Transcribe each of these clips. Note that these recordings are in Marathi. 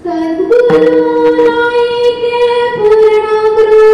सद्गुरु नायके पूर्ण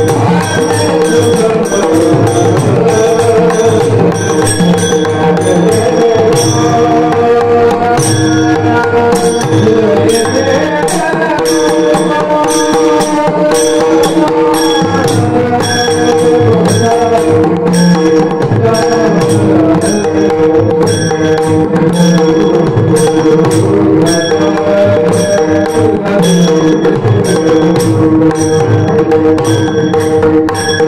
Thank you.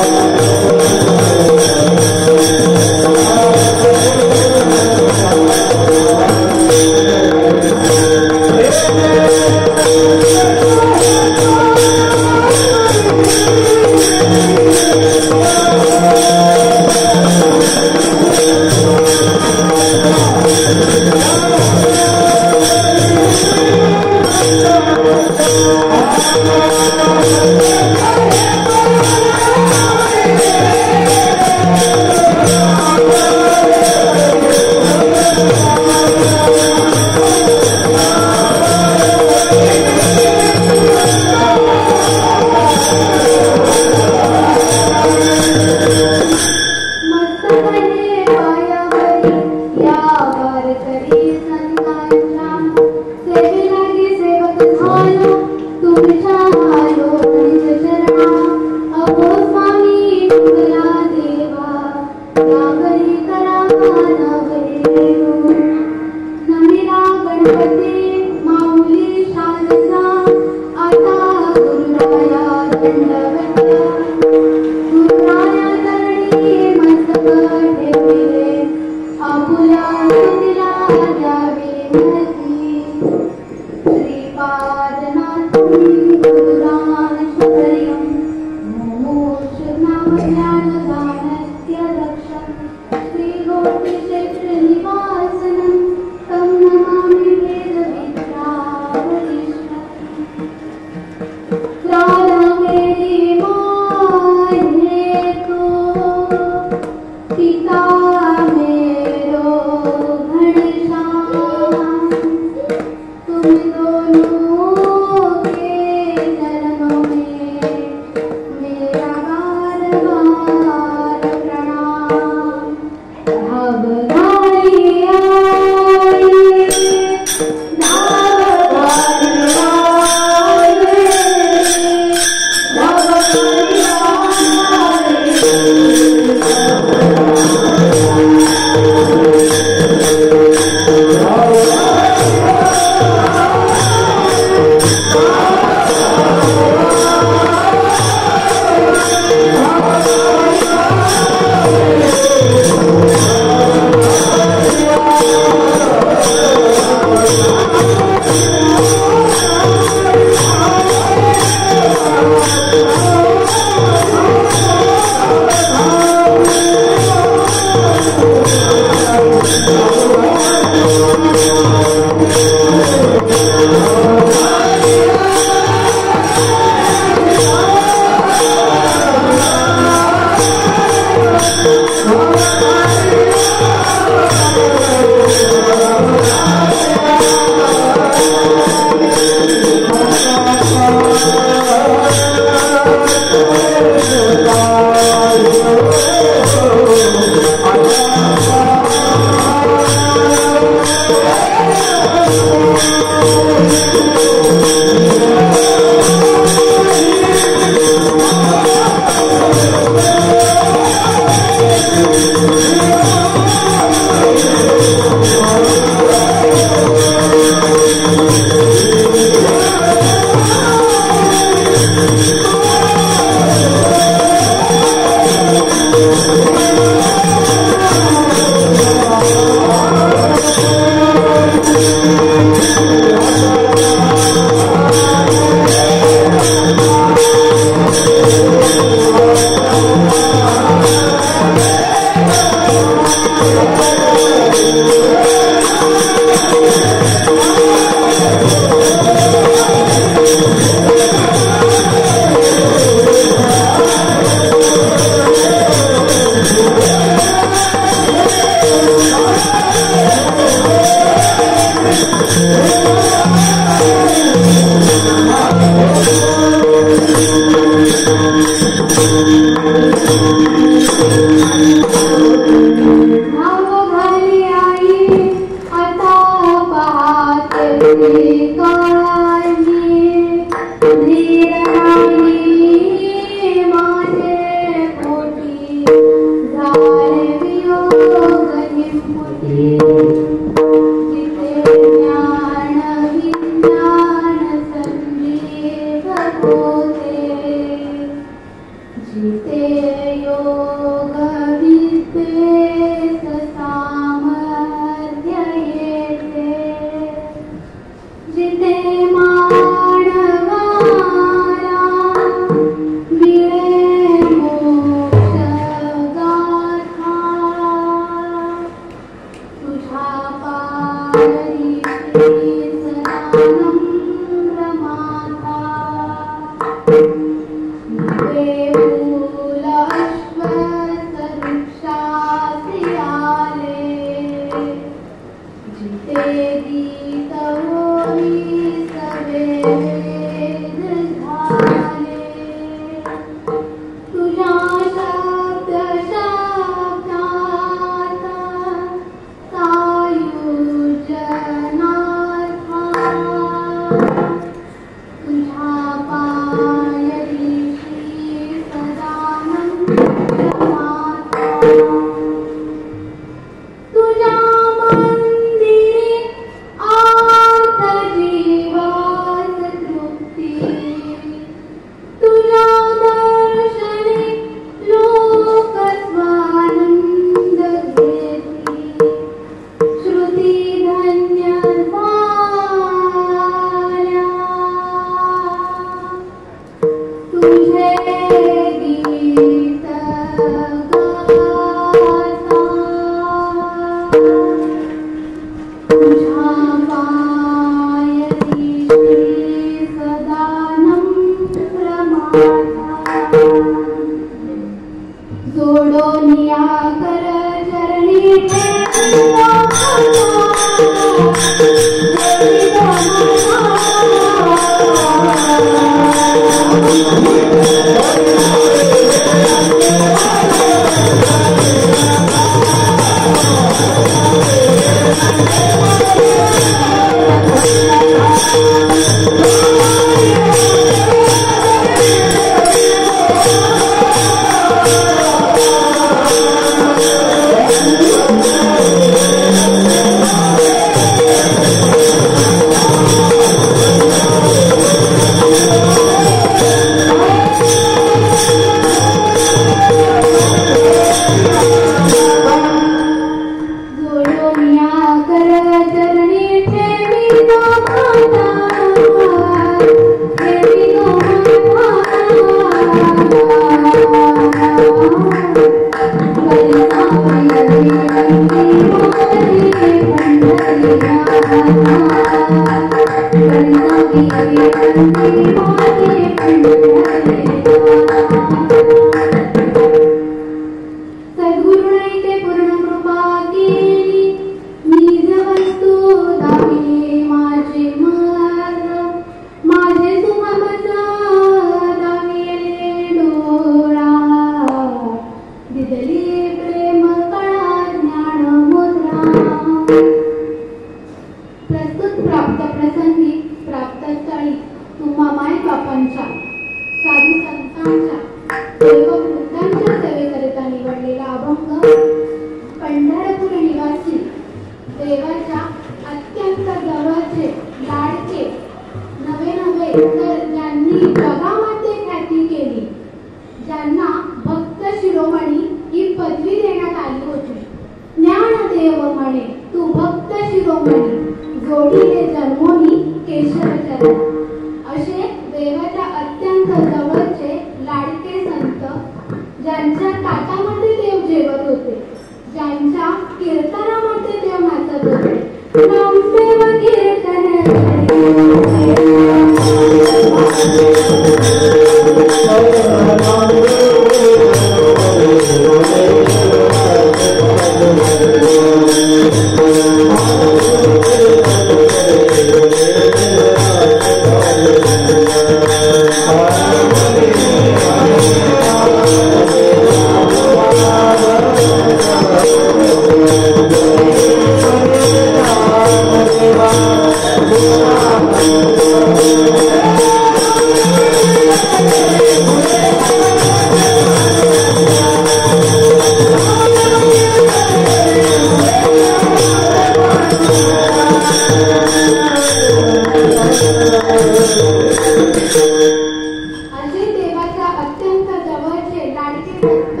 असे देवाच्या अत्यंत जवळचे लाडके भक्त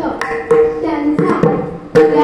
त्यांचा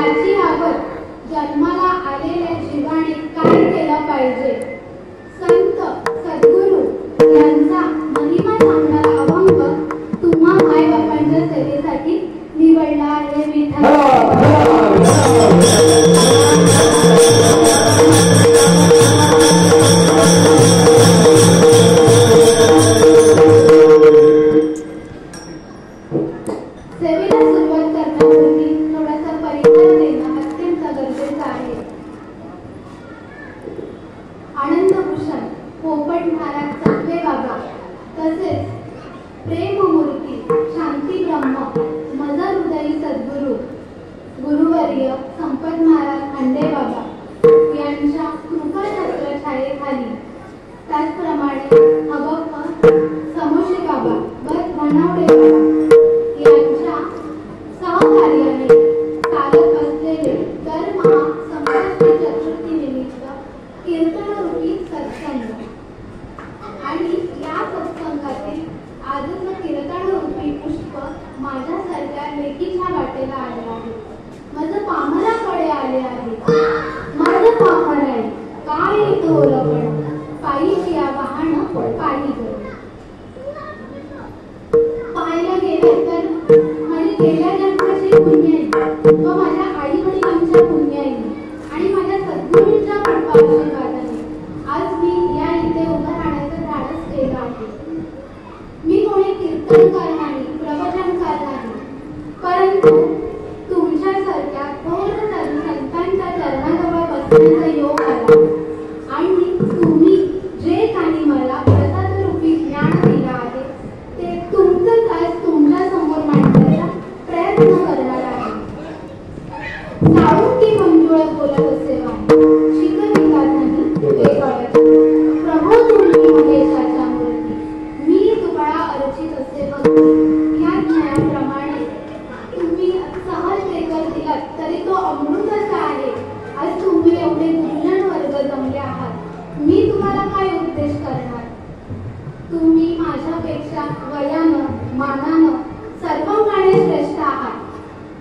गुरुवर्य संपत महाराज खंडेबाबा यांच्या कृपा छत्रछायेखाली, त्याचप्रमाणे हबप्पा समोसे बाबा व धनावडे बाबा यांच्या सहकार्याने चालत असलेले दरमहा संकष्टी चतुर्थी निमित्त कीर्तनरूपी सत्संग आणि या सत्संगातील आजचं कीर्तनरूपी पुष्प माझ्यासारख्या लेकीच्या वाटेला आले आहे. माझं पामराकडे आले आहे. माझं पामर आहे काय तोरपण पायी या वाहन पायी पाहायला गेले तर माझी गेल्या जन्माची पुण्याई व माझ्या आई वडिलांच्या पुण्याई आणि माझ्या सद्गुरूंच्या कृपाआशीर्वादाने आज मी या इथे उभं राहण्याचं धाडस केलं आहे. मी कोणी कीर्तनकार नाही, प्रवचनकार नाही, परंतु तुमच्यासारख्या थोर संतांच्या चरणाजवळ बसण्याचा योग आला आणि तुम्ही जे काही मला प्रसादरूपी ज्ञान दिलं आहे ते तुमचंच आज तुमच्या समोर मांडण्याचा प्रयत्न करणार आहे. साळुंकी मंजुळत बोलत असे वाणी शिकवितात नाही वेगळत प्रभो तुम्ही महेशाच्या मूर्ती मी तुकडा अर्चित असे भक्ती या ज्ञानाप्रमाणे तुम्ही सहज लेकर दिलात तरी तो अमृतच आहे. आज तुम्ही एवढे गुरुजन वर्ग जमले आहात, मी तुम्हाला काय उपदेश करणार. तुम्ही माझ्यापेक्षा वयानं मानानं सर्वांकडे श्रेष्ठ आहात,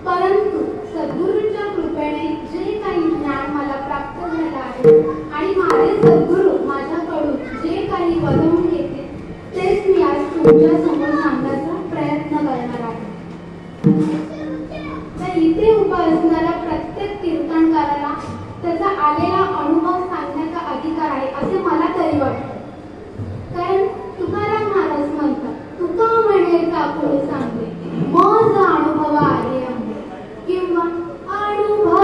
परंतु सद्गुरूंच्या कृपेने जे काही ज्ञान मला प्राप्त झालं आहे आणि माझे सद्गुरू माझ्याकडून जे काही वदवून घेते तेच मी आज तुमच्या समोर सांगण्याचा प्रयत्न करणार आहे. तर इथे उभा असणाऱ्या प्रत्येक कीर्तनकाराला त्याचा आलेला अनुभव सांगण्याचा अधिकार आहे असे मला तरी वाटतं. कारण तुकाराम महाराज म्हणतात, तुका म्हणे काकुळे सांगते मज अनुभव आहे आंबे किंवा अनुभव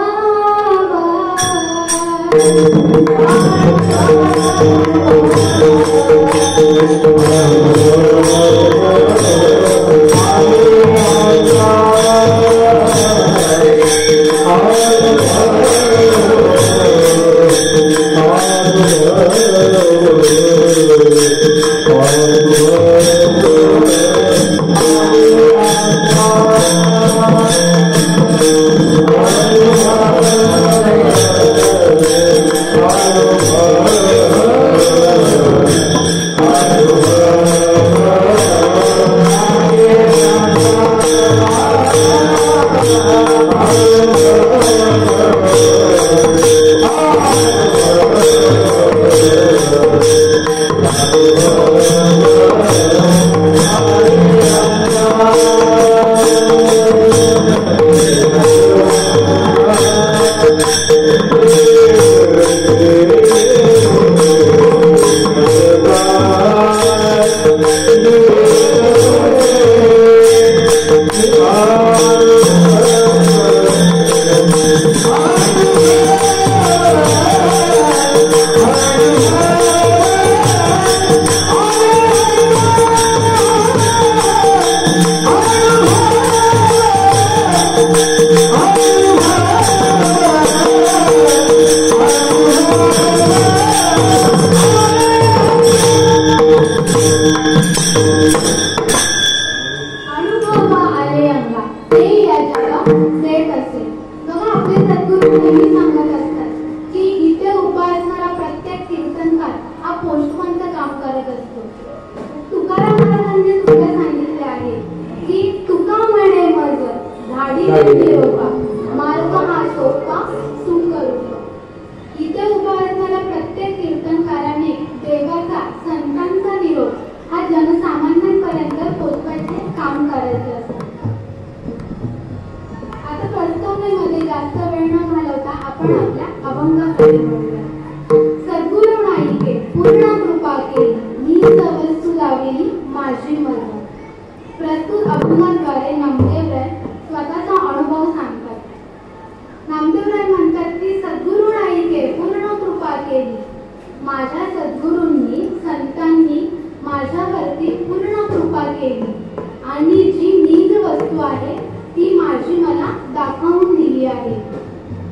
आणि जी नीज वस्तू आहे ती माझी मला दाखवून दिली आहे. आहे.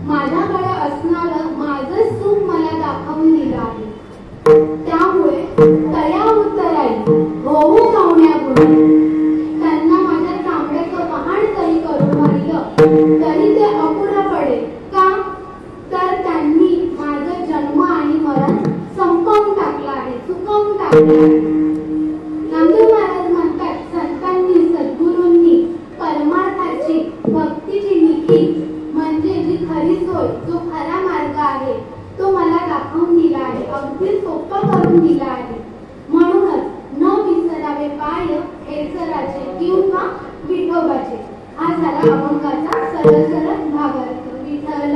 माझ्याकडे असणारं माझं सुख मला दाखवून दिलं आहे. त्यामुळे तया उत्तराई होऊ पाहुण्या गुणी त्यांना माझ्या चांगल्याचं वहाण तरी करून पाहिलं तरी ते अपुरं पडेल का? तर त्यांनी माझं जन्म आणि मरण संपवून टाकलं आहे, चुकवून टाकलं आहे. नामदेव महाराज म्हणतात, संतांनी सद्गुरूंनी परमार्थाची भक्तीची निखी म्हणजे जी खरी सोय, जो खरा मार्ग आहे तो मला दाखवून दिला आहे, अगदी सोपं करून दिला आहे. म्हणूनच न विसरावे पाय हेसराचे किंवा विठोबाचे. हा झाला अभंगाचा सरळ सरळ भावार्थ. विठ्ठल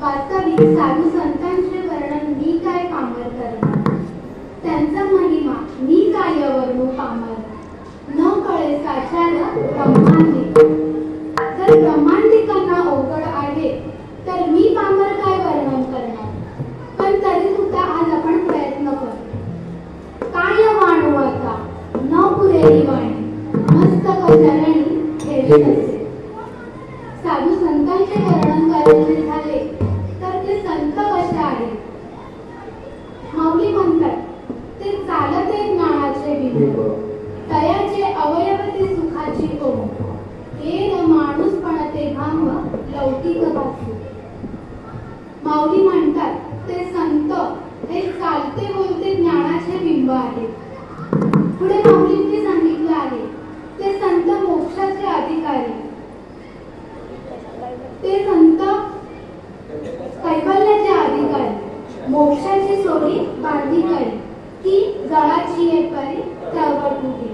वास्तविक साधू संतांचे वर्णन मी काय पामर करणार, त्यांचा महिमा मी काय वर्णू पामर. न कळे साचार ब्रह्मांडिक. जर ब्रह्मांडिकांना अवघड आहे तर मी पामर काय वर्णन करणार. पण तरी सुद्धा आज आपण प्रयत्न करू. काय वाणू आता न पुरेली वाणी मस्तक चरणी ठेवी. साधू संतांचे वर्णन करायचे झाले तर ते संत कसे आहेत. माऊली म्हणतात, ते चालते ज्ञानाचे बिंब, तयाचे अवयव ते सुखाची ओम. हे माणूस पण ते भांब लौकिक भासू. माऊली म्हणतात, ते संत हे चालते बोलते ज्ञानाचे बिंब आहेत. पुढे माऊलींनी सांगितलं आहे, ते संत मोक्षाचे अधिकारी, ते संत कैवल्याचे अधिकारी, मोक्षाची सोडी बांधिकारी की जळाची एक परी तळवटुकी.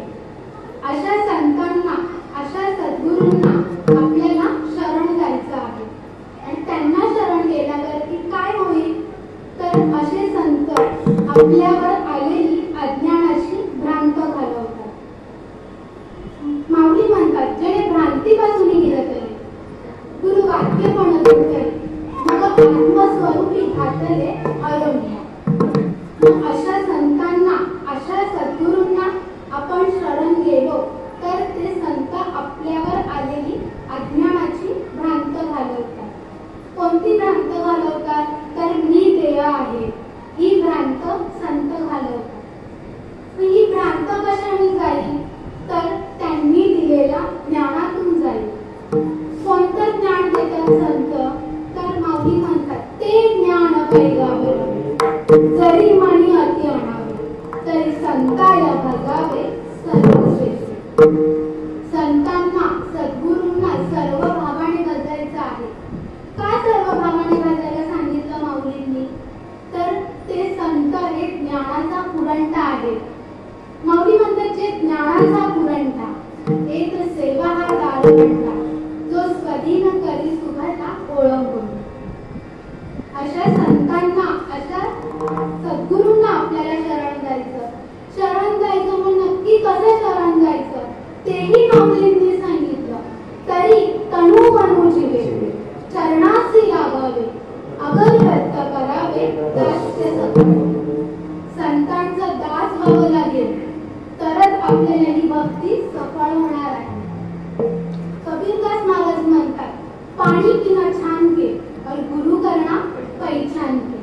अशा संतांना, अशा सद्गुरूंना आपल्याला शरण जायचं आहे. आणि त्यांना शरण गेल्यावरती काय होईल तर असे संत आपल्यावर आलेली अज्ञानाची भ्रांत घालवतात. माऊली म्हणतात, जे भ्रांतीपासून गेलं तरी गुरु वाक्य म्हणत होते मग आत्मस्वरूपी घातले अरण्य. अशा संतांना, अशा सद्गुरूंना आपण शरण गेलो तर ते संत आपल्यावर आलेली अज्ञानाची भ्रांत घालवतात. कोणती भ्रांत घालवतात तर मी देय आहे ही भ्रांत संत घालवतात. ही भ्रांत कशाने जाईल तर त्यांनी दिलेल्या ज्ञानातून जाईल. कोणतं ज्ञान देतात संत तर माऊली म्हणतात, ते ज्ञान पैगावे जरी मणी अति आणावे तरी संताया भगावे सर्वश्रेष्ठ. संतांना, सद्गुरूंना सर्व भावाने भजायचं आहे. का सर्व भावाने भजायला सांगितलं माऊलींनी तर ते संत हे ज्ञानाचा पुरवठा आहे. माऊली म्हणतात, जे ज्ञानाचा पुरवठा एक सेवा हा दारवंटा जो स्वधीन करी सुभाता ओळंबून. अशा संतांना, अशा सद्गुरूंना आपल्याला शरण जायचं. शरण जायचं मग नक्की कसं शरण जायचं तेही माऊलींनी सांगितलं. तरी तनु मनु जीवे चरणासी लागावे अगर व्यक्त करावे दास्य सत्य. संतांचं दास व्हावं लागेल तरच आपल्याला ही भक्ती सफळ होणार आहे. कबीरदास महाराज म्हणतात, पाणी पिना छान के और गुरु करना पहिचान के.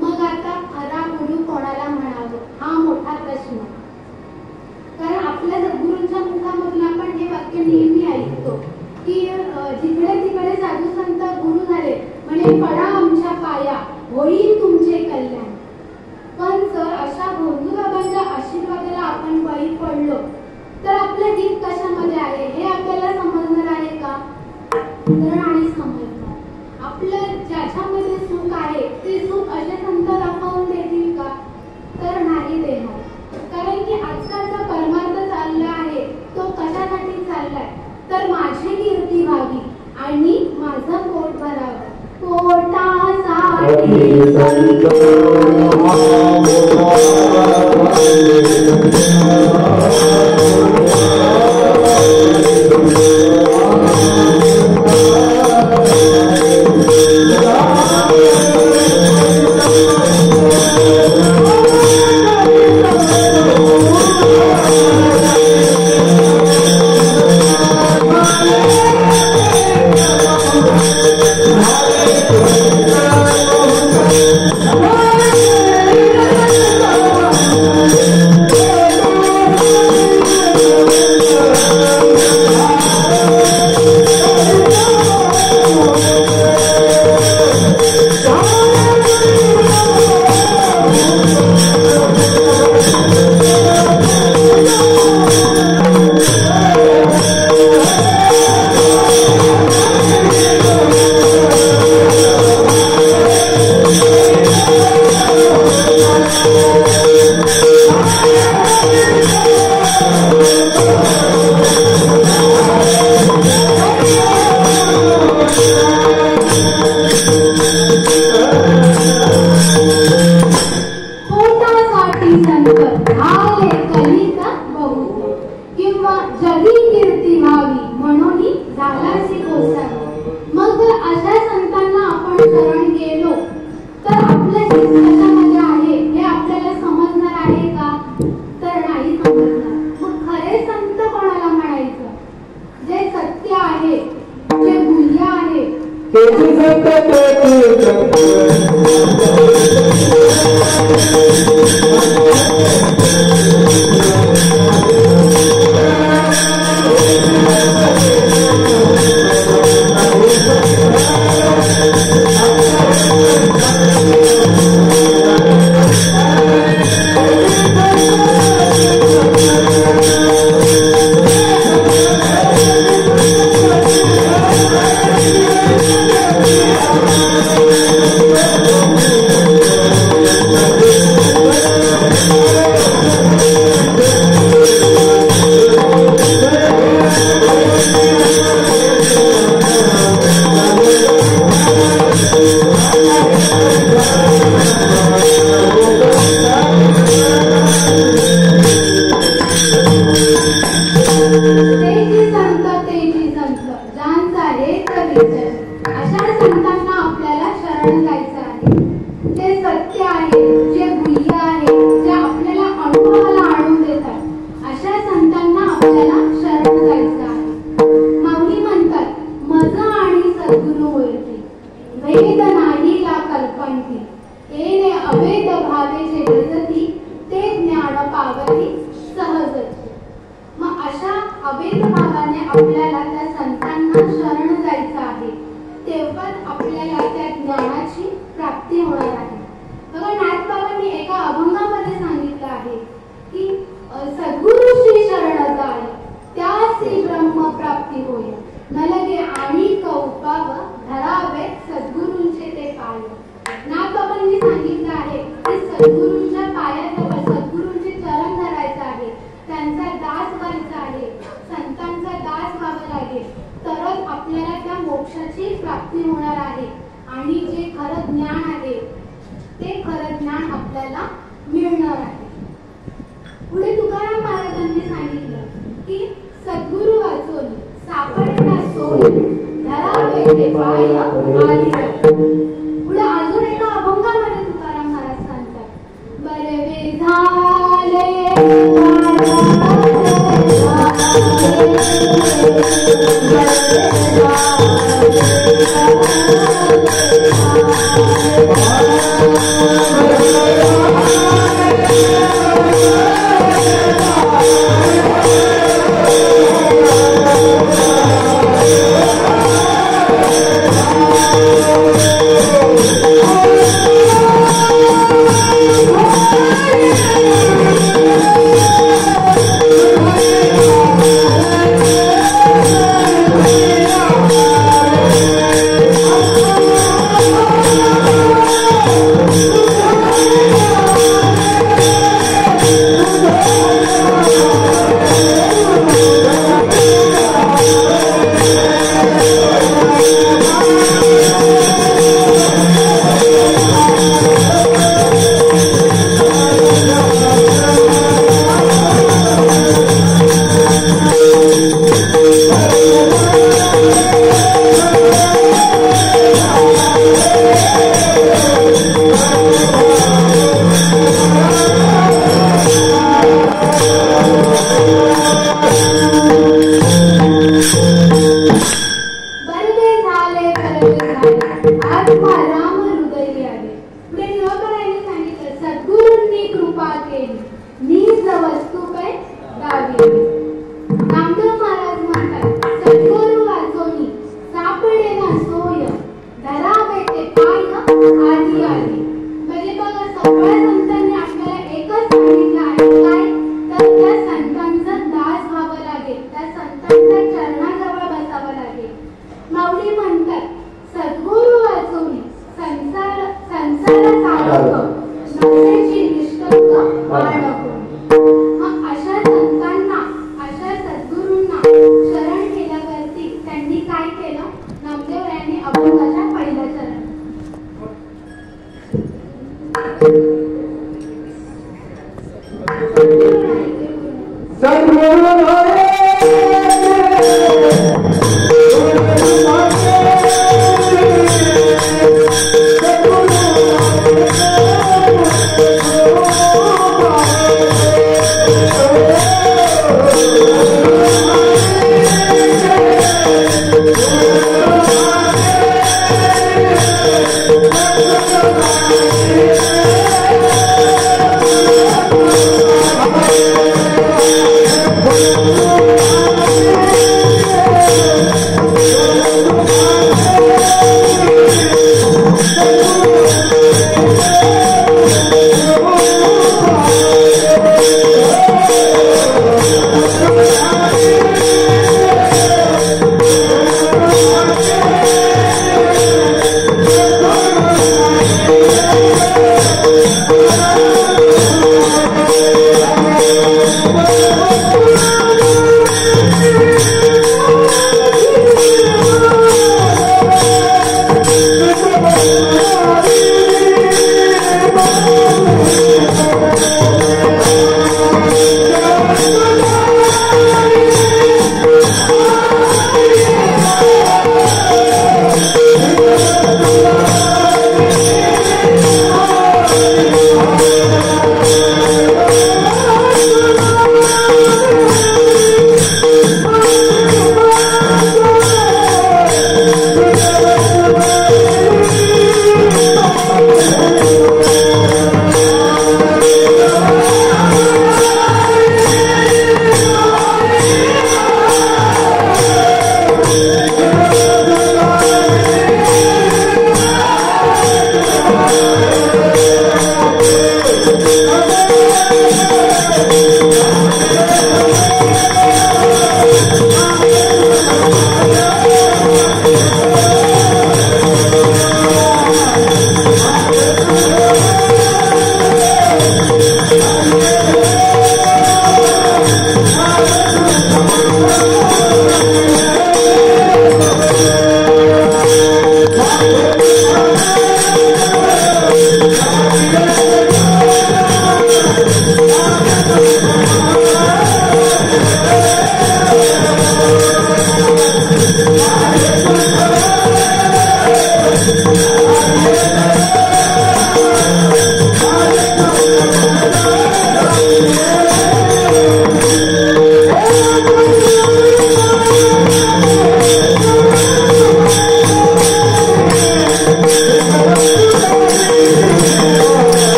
मग आता खरा गुरु कोणाला म्हणावं हा मोठा प्रश्न. कारण आपल्या सद्गुरूंच्या मुखामधून आपण हे वाक्य नेहमी ऐकतो की जिकडे तिकडे साधू संत गुरु झाले म्हणजे पडा आमच्या पाया होईल तुमचे कल्याण. पण जर अशा भोंदूबाबांच्या आशीर्वादाला आपण बळी पडलो तर आपलं हित कशामध्ये आहे हे आपल्याला समजणार आहे का तर नाही समजणार. आपलं ज्याच्यामध्ये सुख आहे ते सुख असे संत दाखवून देतील का तर नाही देणार. कारण की आजकालचा परमार्थ चालला आहे तो कशासाठी चाललाय तर माझी कीर्ती व्हावी आणि माझं पोट भरावं. पोटासाठी संत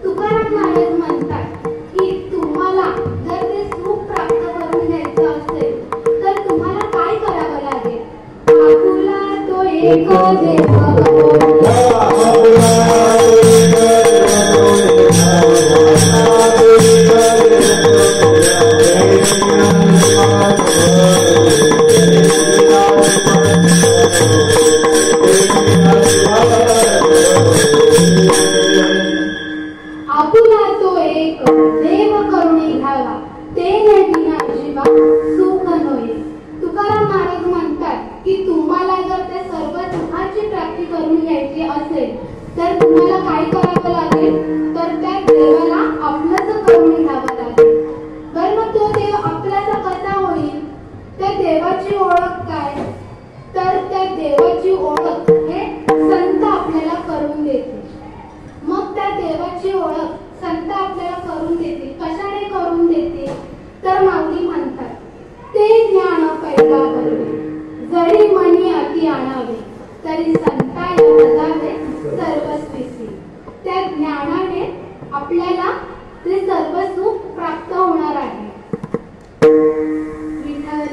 तुकाराम महाराज म्हणतात की तुम्हाला जर ते सुख प्राप्त एक देव आपुला तो एक देव करुणी घ्यावा ते नटिना जीवा सुख नोये. तुकाराम महाराज म्हणतात की तुम्हाला जर त्या सर्व सुखाची प्राप्ती करून घ्यायची असेल तर तुम्हाला काय करावं लागेल तर त्या देवाला आपलंच करून घ्यावं लागेल. बरं मग तो देव आपलाचा कसा होईल? त्या देवाची ओळख काय? तर त्या देवाची ओळख हे संत आपल्याला करून देतील. मग त्या देवाची ओळख संत आपल्याला करून देतील. कशाने करून देतील? तर माऊली म्हणतात ते ज्ञान पैगा करवे जरी मनी अति आणावे तरी संताया बजावे सर्वस्वीसी. त्या ज्ञानाने आपल्याला ते सर्व सुख प्राप्त होणार आहे. विठ्ठल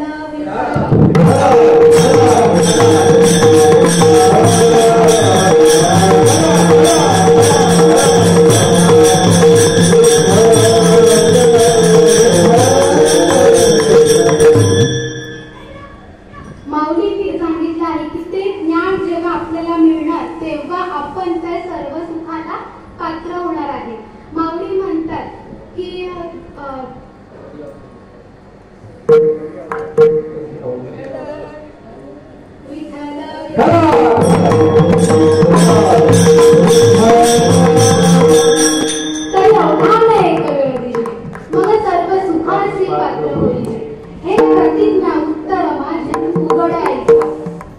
माऊली सांगितलं आहे की ते ज्ञान जेव्हा आपल्याला मिळणार तेव्हा आपण त्या सर्व सुखाला पात्र होणार आहे. माऊली म्हणतात की मग सर्व सुखाची पात्र होईल. हे प्रतिज्ञा उत्तर माझे उघड ऐका.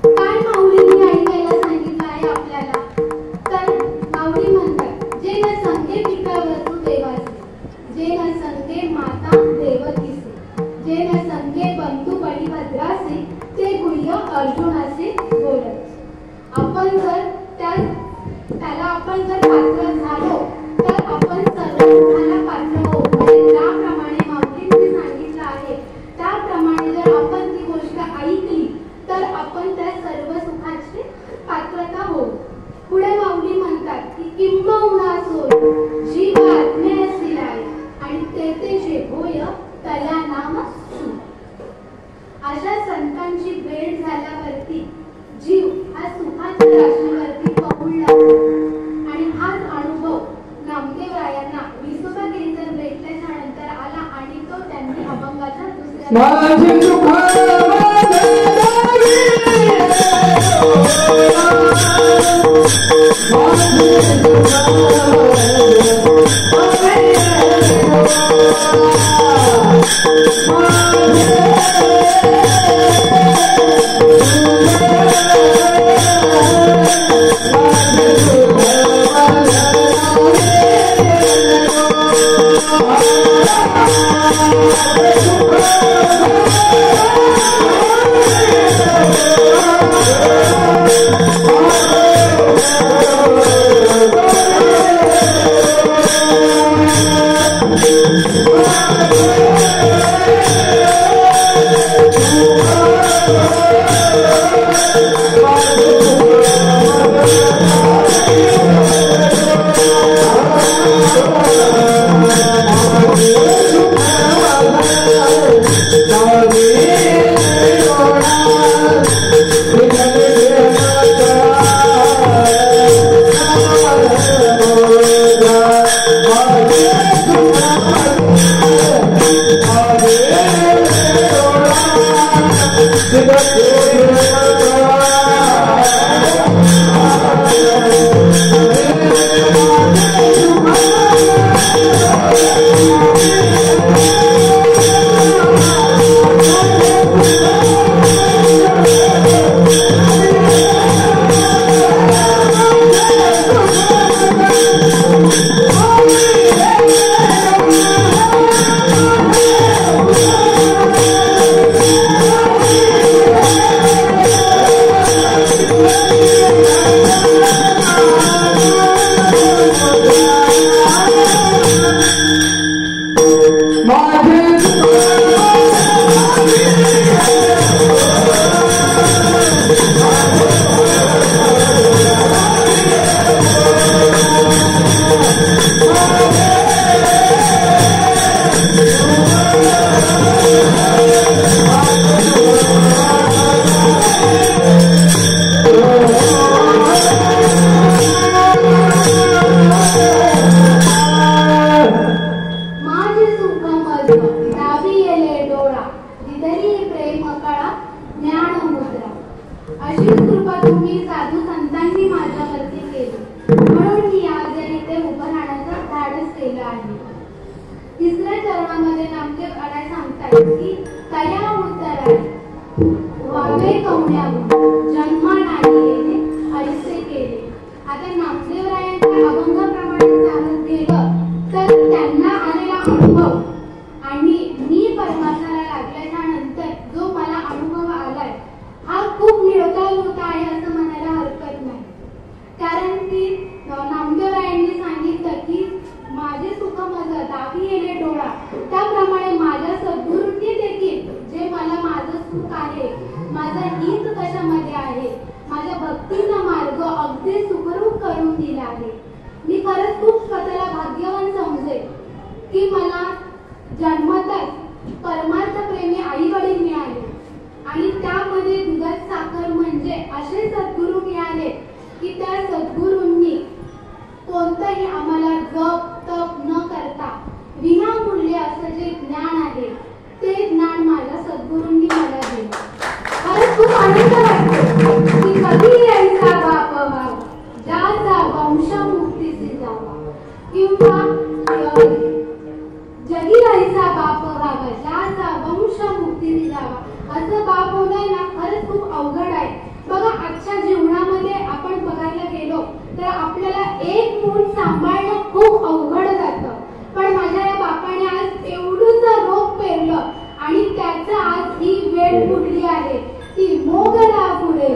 काय माऊलींनी ऐकायला सांगितलं आहे आपल्याला? तर माऊली म्हणतात जे न संगे पिता वसु देवाचे जे न संगे माता देवकीसे जे न संगे बंधू बळीभद्रासे ते गुह्य अर्जुनाचे बोलत. आपण जर त्याला आपण जर पात्र झालो तर आपण सर्व सुखाला पात्र होऊ. त्याप्रमाणे माऊलींनी सांगितलं आहे त्याप्रमाणे जर आपण ती गोष्ट ऐकली तर आपण त्या सर्व सुखाची पात्रता होऊ. पुढे माऊली म्हणतात की किंबहुना सोय जीव आत्म्यासी आहे आणि ते जे होय त्याला नाम सुख. अशा संतांची भेट झाल्यावरती जीव हा सुखाच्या राशीवरती पहुडला लागतो. आणि हाच अनुभव नामदेवरायांना विसोबा कीर्तन भेटल्याच्या नंतर आला आणि तो त्यांनी अभंगाच्या दुसऱ्या इतरी प्रेम कळा ज्ञान मुद्रा. अशीच कृपा तुम्ही साधू संतांनी माझ्यावरती केली, म्हणून मी आज इथे उभं राहण्याचं धाडस केलं आहे. तिसऱ्या चरणामध्ये नामदेव अडाय सांगतात की तया उत्तराय व्हावे कवण्याहून जन्मा नाही येणे ऐसे केले. आता नामदेवरायांच्या अभंगाप्रमाणे सांगत गेलं तर त्यांना आलेला अनुभव आणि मी परमार्थाला लागल्याच्या नंतर जो मला अनुभव आलाय हा खूप मिळता जुळता आहे असं म्हणायला हरकत नाही. कारण की नामदेवरायांनी सांगितलं की माझे सुख माझं दावी येणे डोळा, त्याप्रमाणे माझ्या सद्गुरूंनी देखील जे मला माझं सुख आहे, माझा हित कशामध्ये आहे, माझ्या भक्तीचा मार्ग अगदी सुखरूप करून दिला आहे. मी खरंच खूप स्वतःला भाग्यवान समजेल की मला जन्मतच परमार्थ प्रेमी आई वडील मिळाले आणि त्यामध्ये दुधात साखर म्हणजे असे सद्गुरू मिळाले की त्या सद्गुरूंनी कोणतंही आम्हाला जप तप न करता विनामूल्य असं जे ज्ञान आहे ते ज्ञान माझ्या सद्गुरूंनी मला दिलं. खरंच खूप आनंद वाटतो की कधी यायचा बाप व्हावा ज्याचा वंश मुक्तीची जावा, किंवा जगी राहायचा बाप व्हावा ज्याचा वंश मुक्तीची जावा. असं बाप होणं ना खरंच खूप अवघड आहे. बघा आजच्या जीवनामध्ये आपण बघायला गेलो तर आपल्याला एक मूल सांभाळणं खूप अवघड जातं, पण माझ्या या बापाने आज एवढंच रोप पेरलं आणि त्याचं आज ही वेळ फुटली आहे ती मोगरा पुढे.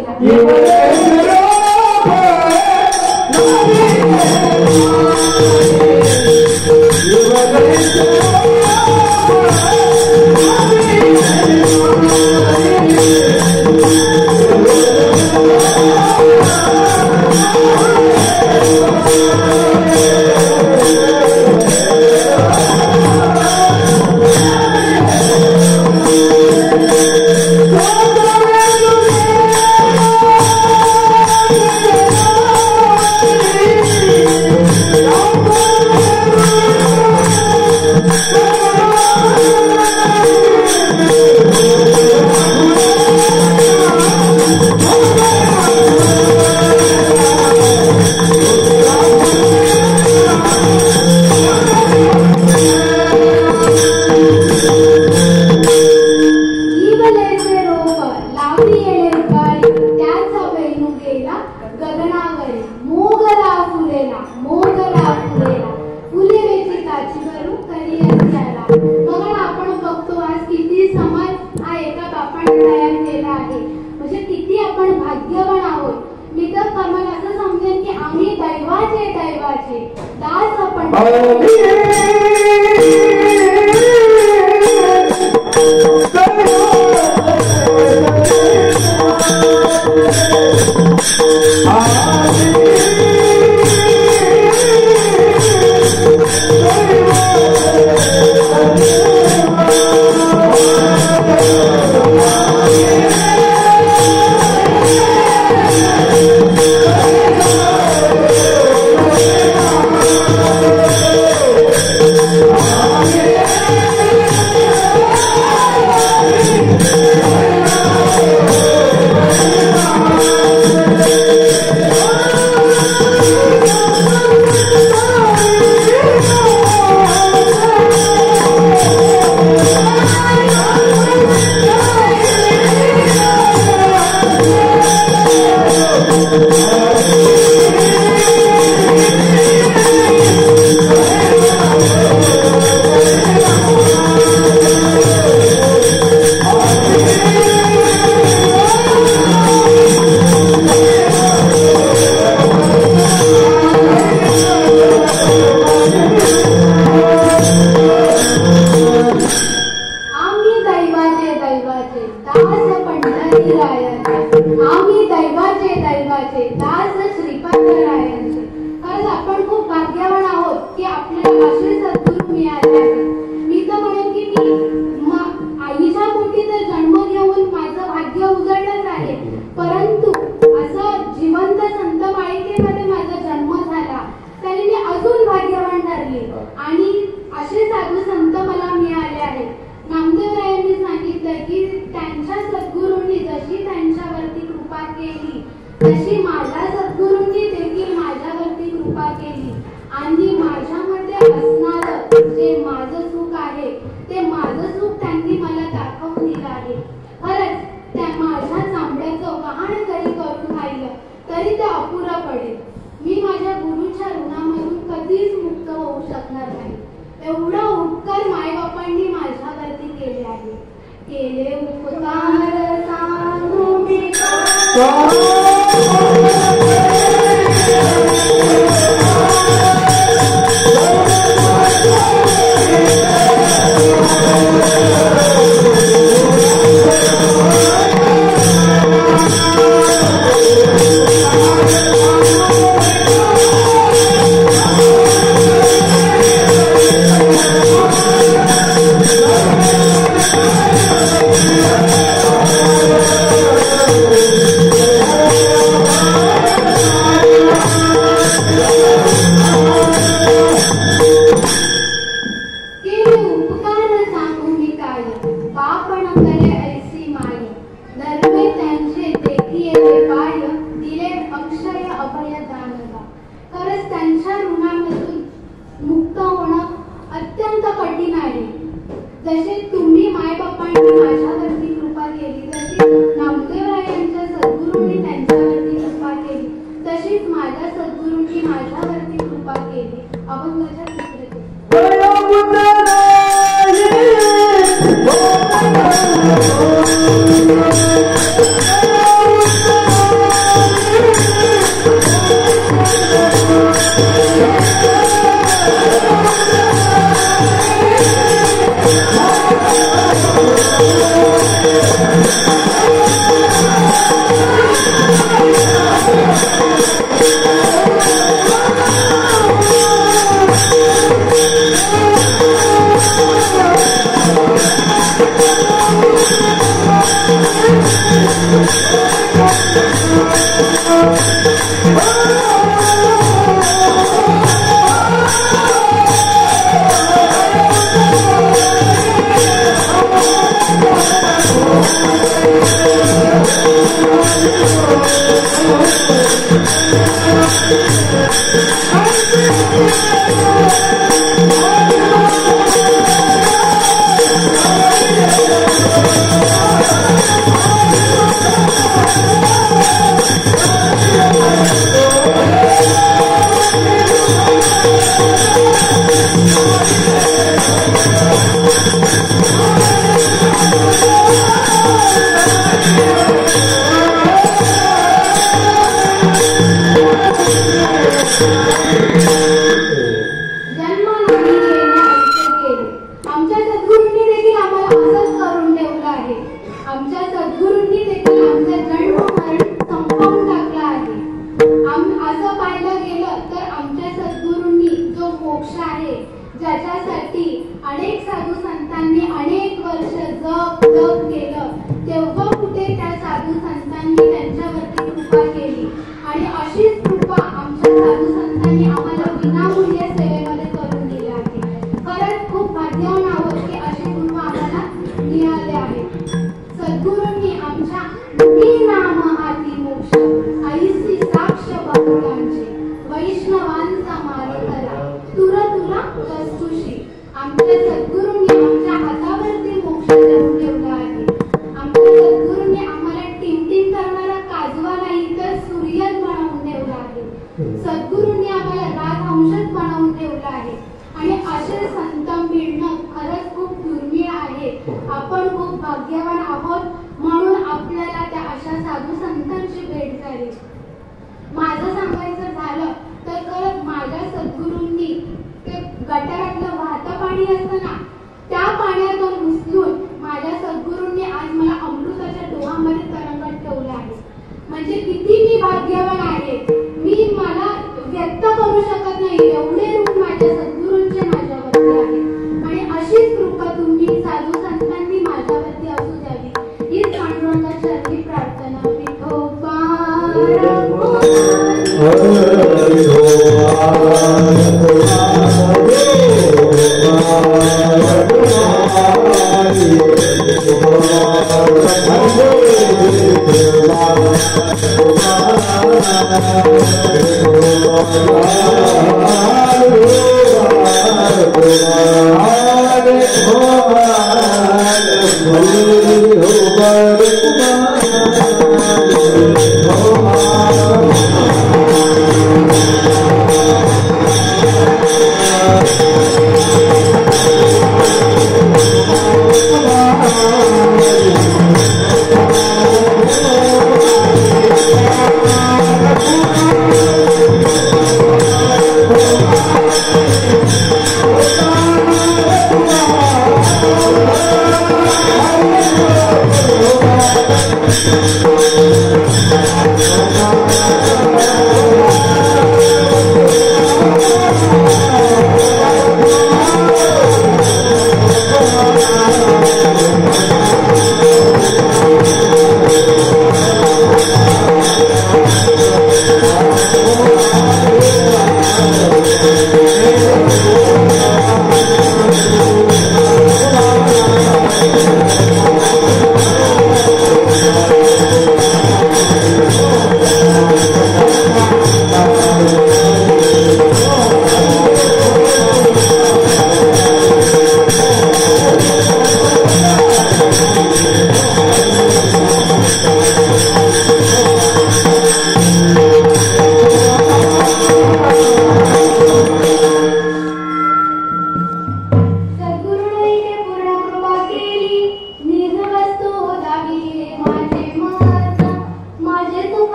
आणि असे साधू संत मला मिळाले आहेत. नामदेवरायांनी सांगितलं की एवढा उपकार मायबापांनी माझ्यावरती केले आहे. केले उपकार सांगू मी जसे तुम्ही मायबापांनी माझ्यावरती कृपा केली, जशी नामदेवरायांच्या सद्गुरूंनी त्यांच्यावरती कृपा केली, तशीच माझ्या सद्गुरूंनी माझ्यावरती कृपा केली. अभंगाच्या ज्याच्यासाठी अनेक साधू संतांनी अनेक वर्ष जप केलं, तेव्हा कुठे त्या साधू संतांनी त्यांच्यावरती कृपा केली. आणि अशीच कृपा आमच्या साधू संतांनी आम्हाला विनामूल्य सेवेमध्ये करून दिली आहे. खरंच खूप भाग्यवान आहोत की अशी कृपा आम्हाला मिळाली आहे. सद्गुरूंनी आमच्या मी नाम हाती मोक्ष ऐसी साक्ष बहुलांचे वैष्णवांचा मारे करा तुरा तुरा वस्तुशी. आमच्या सद्गुरूंनी आमच्या हातावरती मोक्ष देऊन ठेवला आहे. आमच्या सद्गुरूंनी आम्हाला टिमटिम करणारा काजवा नाही तर सूर्यच बनवून ठेवला आहे. सद्गुरूंनी आम्हाला राजहंसच बनवून ठेवला आहे. आणि असे संत मिळणं खरंच खूप दुर्मिळ आहे. आपण खूप भाग्यवान आहोत म्हणून आपल्याला त्या अशा साधू संतांची भेट झाली. माझं सांगायचं झालं तर खरंच माझ्या सद्गुरूंनी ते गटारातलं वाहतं पाणी असतं ना, त्या पाण्यातून उचलून माझ्या सद्गुरूंनी आज मला अमृताच्या डोहामध्ये तरंगत ठेवलं आहे. म्हणजे किती मी भाग्यवान आहे. मी मला व्यक्त करू शकत नाही एवढे रूप माझ्या सद्गुरूंचे माझ्यावरती आहे. आणि अशीच कृपा तुम्ही साधू संतांनी माझ्यावरती असू द्यावी हीच पांडुरंगाच्या चरणी प्रार्थना. विठोबा Oh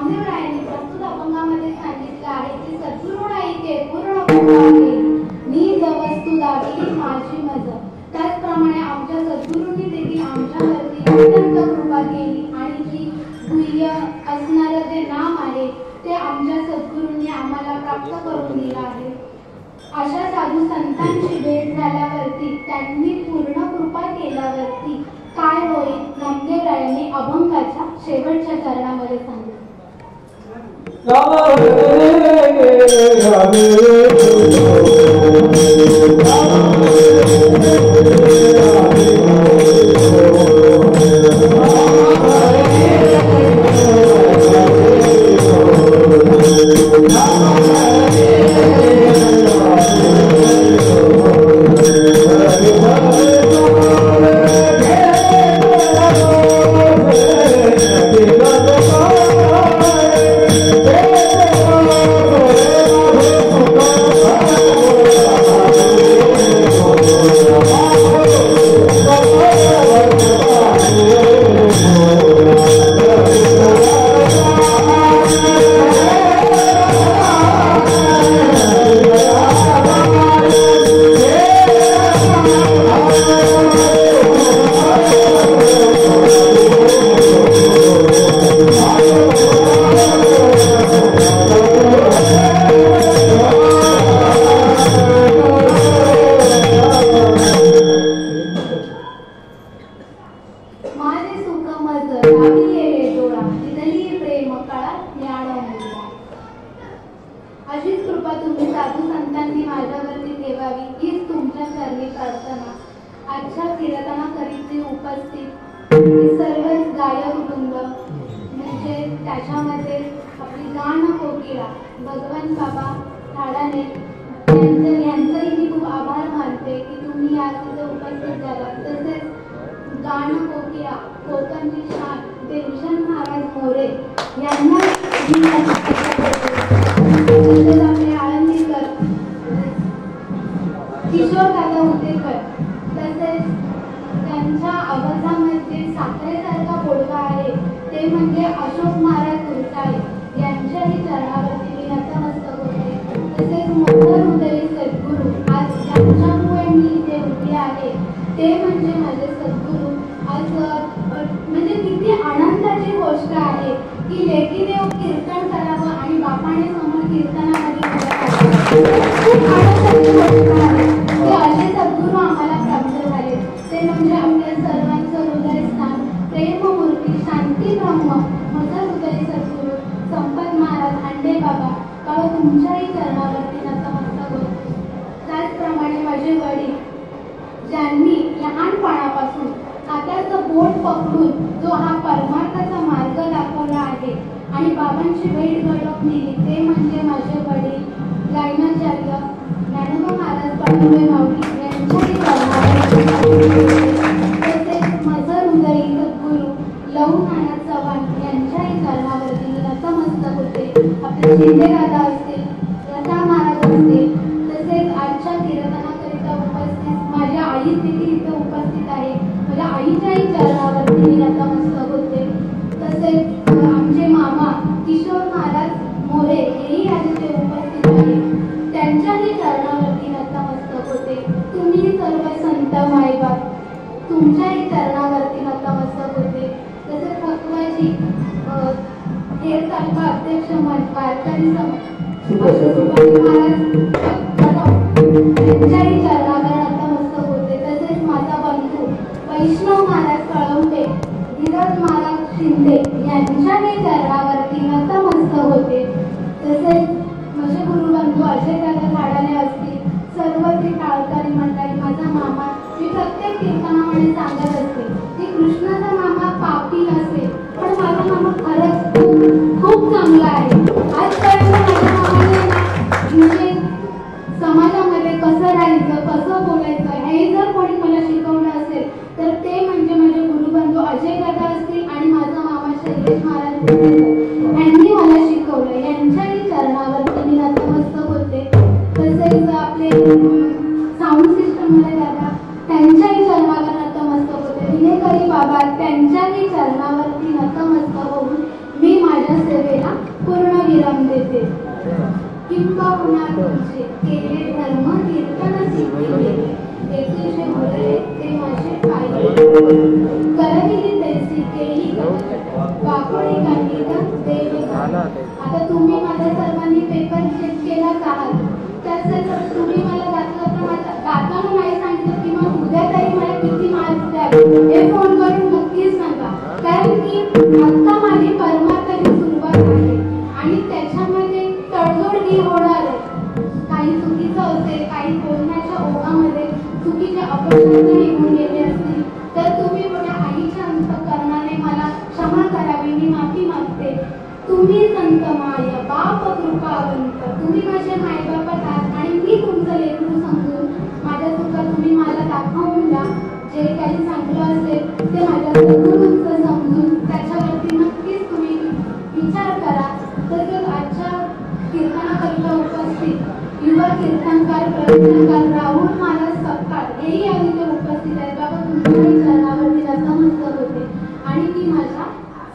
नामदेवरायांनी प्रस्तुत अभंगामध्ये सांगितलं आहे की सद्गुरुणाईचे पूर्ण कृपा केली, निज वस्तू दागिली माझी मज. त्याचप्रमाणे आमच्या सद्गुरूंनी देखील आमच्यावरती अत्यंत कृपा केली आणि जी गुह्य असणारं जे नाम आहे ते आमच्या सद्गुरूंनी आम्हाला प्राप्त करून दिलं आहे. अशा साधू संतांची भेट झाल्यावरती त्यांनी पूर्ण कृपा केल्यावरती काय होईल नामदेवरायांनी अभंगाच्या शेवटच्या चरणामध्ये सांगितलं. अशीच कृपा तुम्ही साधू संतांनी माझ्यावरती ठेवावी हीच तुमच्या चरणी प्रार्थना. आजच्या कीर्तना करीत उपस्थित सर्वच गायक वृंद म्हणजे त्याच्यामध्ये आपली गान कोकिळा भगवान बाबा ठाडाने यांचंही मी खूप आभार मानते की तुम्ही आज तिथे उपस्थित झालात. तसेच गान कोकिळा कोकणची शान देवशन महाराज मोरे यांना तसेच आपले आळंदीकर किशोर दादा उतेकर तसेच त्यांच्या आवाजामध्ये साखरेसारखा गोडवा आहे ते म्हणजे अशोक महाराज गुरसाळे यांच्याही चरणावरती मी नतमस्तक होते. तसेच मोठं हृदयी सद्गुरू आज ज्यांच्यामुळे मी इथे उभी आहे ते म्हणजे माझे सद्गुरू. आज म्हणजे किती आनंदाची गोष्ट आहे की लेकीने कीर्तन करावं आणि बापाने समोर कीर्तनामध्ये खूप आनंदाची गोष्ट आहे की असे सद्गुरू आम्हाला प्राप्त झाले. ते म्हणजे आपल्या सर्वांचं हृदय स्थान प्रेममूर्ती शांती ब्रह्म मज हृदय सद्गुरू संपत महाराज अंडे बाबा बाबा तुमच्याही चरणावरती नतमस्तक होते. त्याचप्रमाणे माझे वडील ज्यांनी लहानपणापासून हाताचं बोट पकडून जो हा परमार्थाचा मार्ग दाखवला आहे आणि बाबांची भेट घडवून दिली ते म्हणजे माझे वडील गायनाचार्य ज्ञानोबा महाराज पांडुरंग माऊली यांच्याही चरणावरती. तसेच माझं हृदयी सद्गुरू लहू नाना चव्हाण यांच्याही चरणावरती नतमस्तक होते. आपले शिंदे दादा असतील लता महाराज असतील तसेच आजच्या कीर्तनाकरिता उपस्थित माझ्या आई देखील इथे उपस्थित आहे. माझ्या आईच्याही चरणावरती नतमस्तक होते. तसेच आमचे मामा किशोर महाराज मोरे हेही आज इथे उपस्थित आहेत त्यांच्याही चरणावरती नतमस्तक होते. तुम्ही सर्व संत माईबाप तुमच्याही चरणावरती नतमस्तक होते. तसेच भगवाजी हेर तालुका अध्यक्ष वारकरी महाराज त्यांच्याही चरणावर नतमस्तक होते. तसेच माझा बंधू वैष्णव महाराज कळवते धीरज महाराज शिंदे यांच्याही चरणावरती नतमस्तक होते. तसेच माझे गुरुबंधू अजय दादा झाडाने असतील सर्व ते टाळकरी मंडळी माझा मामा मी प्रत्येक कीर्तनामध्ये सांगत असते की कृष्णाचा मामा पापी नसेल पण माझा मामा खरंच खूप चांगला आहे. आजपर्यंत माझ्या मामाने म्हणजे समाजामध्ये कसं राहायचं कसं बोलायचं हे जर कोणी मला शिकवलं असेल तर ते म्हणजे माझे गुरुबंधू अजय दादा असतील आणि माझा मामा शैलेश महाराज यांनी मला शिकवलं. यांच्याही चरणावरती मी नतमस्तक होते. तसेच आपले साऊंड सिस्टम मध्ये दादा त्यांच्याही चरणावर नतमस्तक होते. विनेकरी बाबा त्यांच्याही चरणावरती नतमस्तक होऊन मी माझ्या सेवेला देते किंबहुना तुमचे केले धर्म कीर्तन सिद्धी केले येथे जे बोलले ते माझे पाय करविली तैसी केली वाकोळी कांदिता देव आता तुम्ही माझ्या सर्वांनी पेपर चेक केलाच आहात तर तुम्ही मला दाताला नाही सांगितलं की मग उद्या तरी मला किती मार्क्स द्यावे हे फोन करून नक्कीच सांगा कारण की आता माझी परमार्थाची सुरुवात आहे आणि त्याच्यामध्ये तडजोड होणार आहे काही चुकीचं असेल काही बोलण्याच्या ओघामध्ये चुकीचे अपशब्द निघून गेले असतील तर तुम्ही माझ्या आईच्या अंतःकरणाने मला क्षमा करावी मी माफी मागते तुम्ही संत माय बाप कृपावंत तुम्ही माझे मायबापात आहात आणि मी तुमचं लेकरू समजून माझ्या चुका तुम्ही मला दाखवून द्या जे काही चांगलं असेल ते माझ्या गुरूंचं समजून त्याच्यावरती नक्कीच तुम्ही विचार करा तसंच आजच्या कीर्तनाकरिता उपस्थित युवा कीर्तनकार प्रयत्नकार राहुल महाराज सपकाळ हेही आधी ते उपस्थित आहेत बाबा तुमच्याही चरणावरती नतमस्तक होते आणि ती माझ्या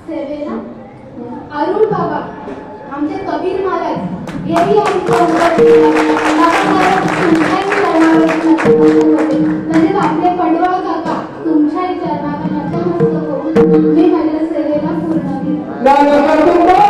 सेवेला अरुण बाबा आमचे कबीर महाराज हेही आमच्या तसेच आपले पडवळ काका तुमच्याही चरणावर नतमस्तक होऊन मी माझ्या सेवेला पूर्ण केलं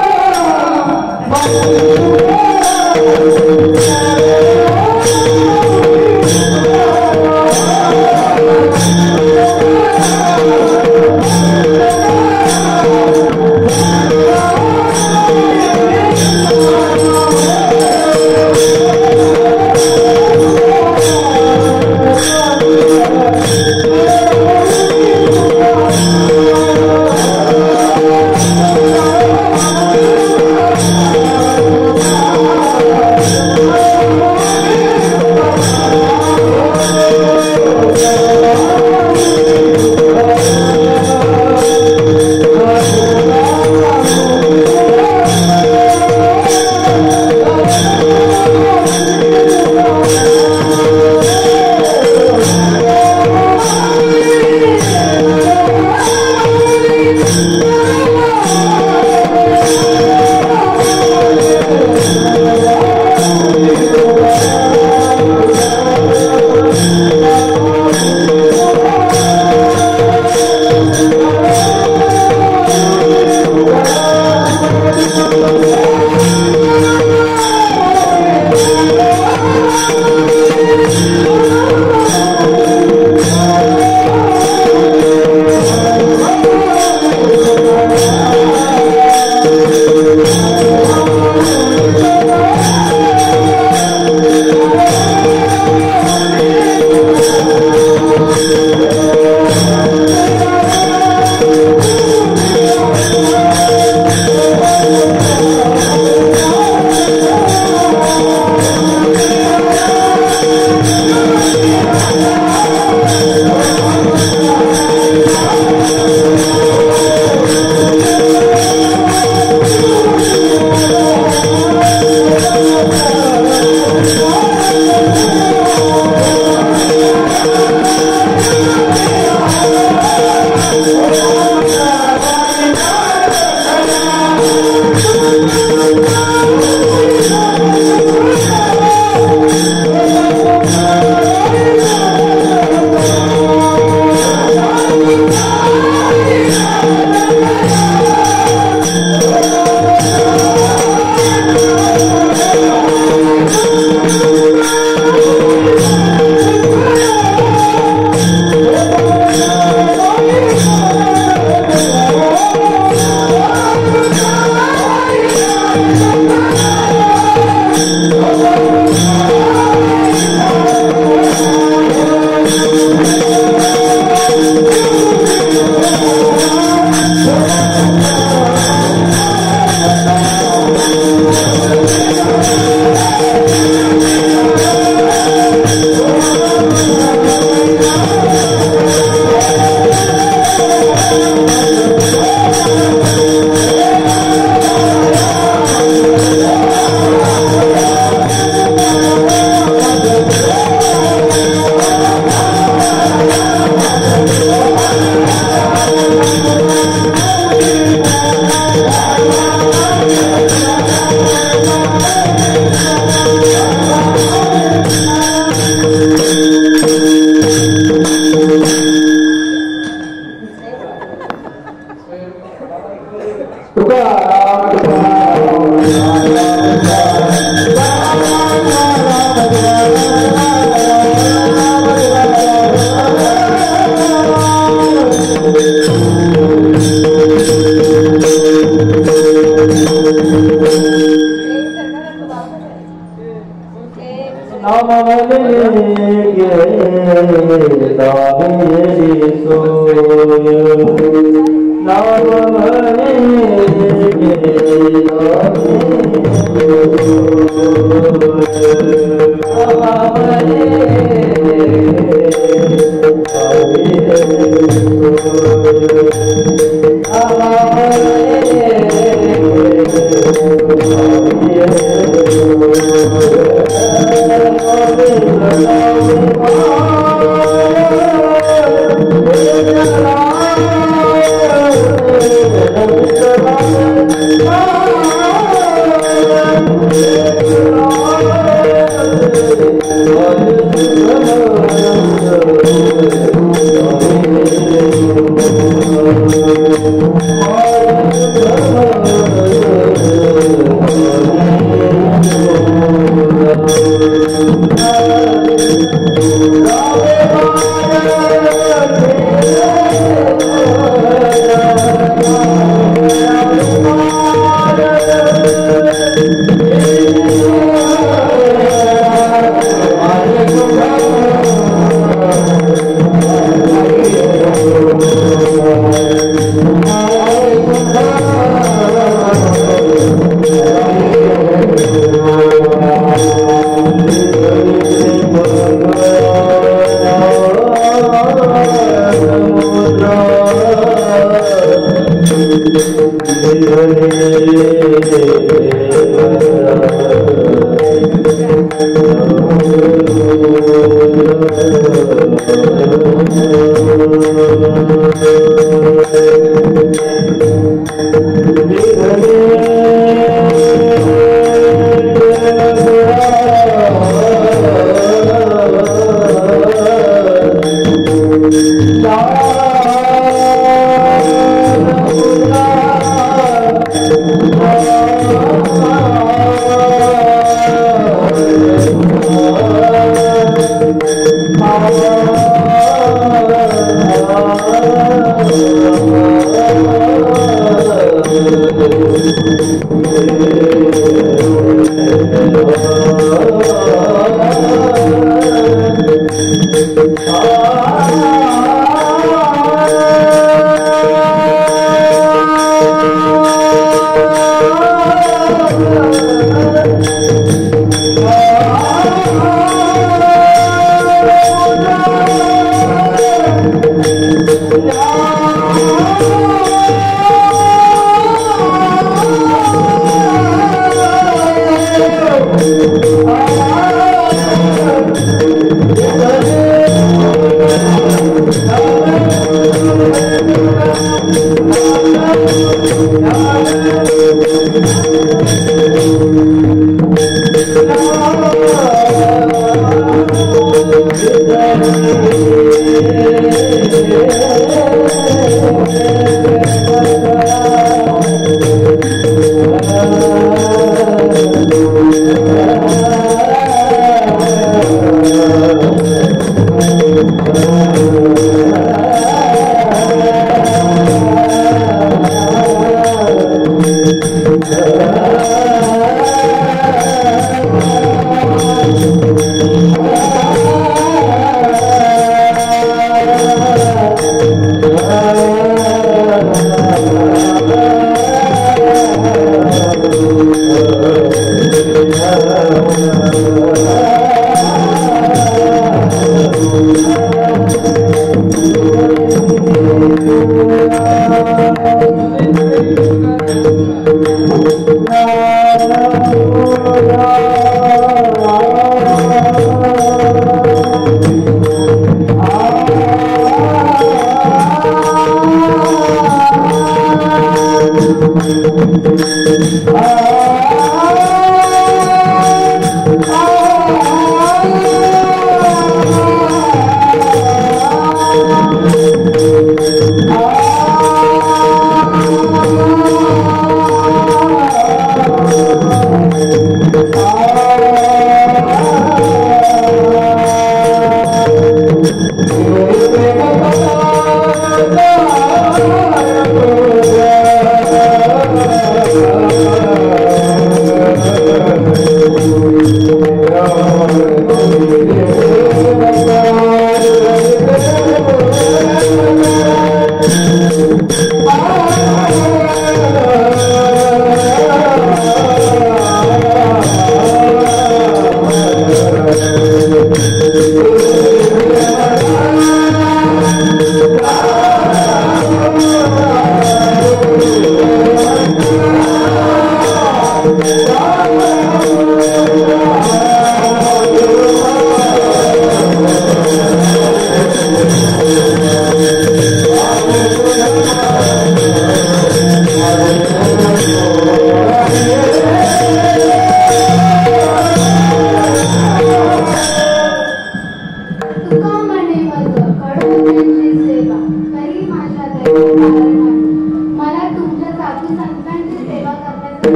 Oh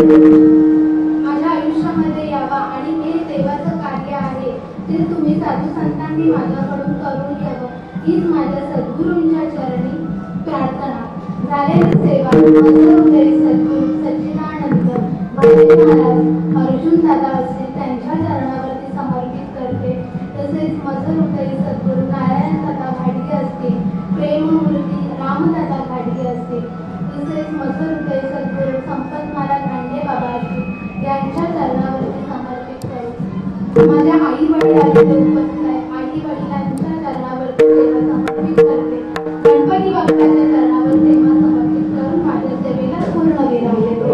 माझ्या आयुष्यामध्ये यावा आणि हे देवाचं कार्य आहे ते तुम्ही साधू संतांनी माझ्याकडून करून घ्यावं हीच माझ्या सद्गुरूंच्या चरणी प्रार्थना. झालेली सेवा हृदय सद्गुरू सच्चिदानंद भांडे महाराज अर्जुन दादा असतील त्यांच्या चरणावरती समर्पित करते. तसेच हृदय सद्गुरू नारायण दादा घाडगे असतील, प्रेममूर्ती रामदादा घाडगे असतील, तसेच हृदय सद्गुरू संपत महाराज भांडे बाबा असतील यांच्या चरणावरती समर्पित करू. माझ्या आई वडिलांचे उपस्थित आहे, आई वडिलांच्या चरणावरती सेवा समर्पित करते. गणपती बाप्पाच्या चरणावर सेवा समर्पित करून माझ्या सेवेला पूर्ण विराम देते.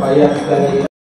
Banyak sekali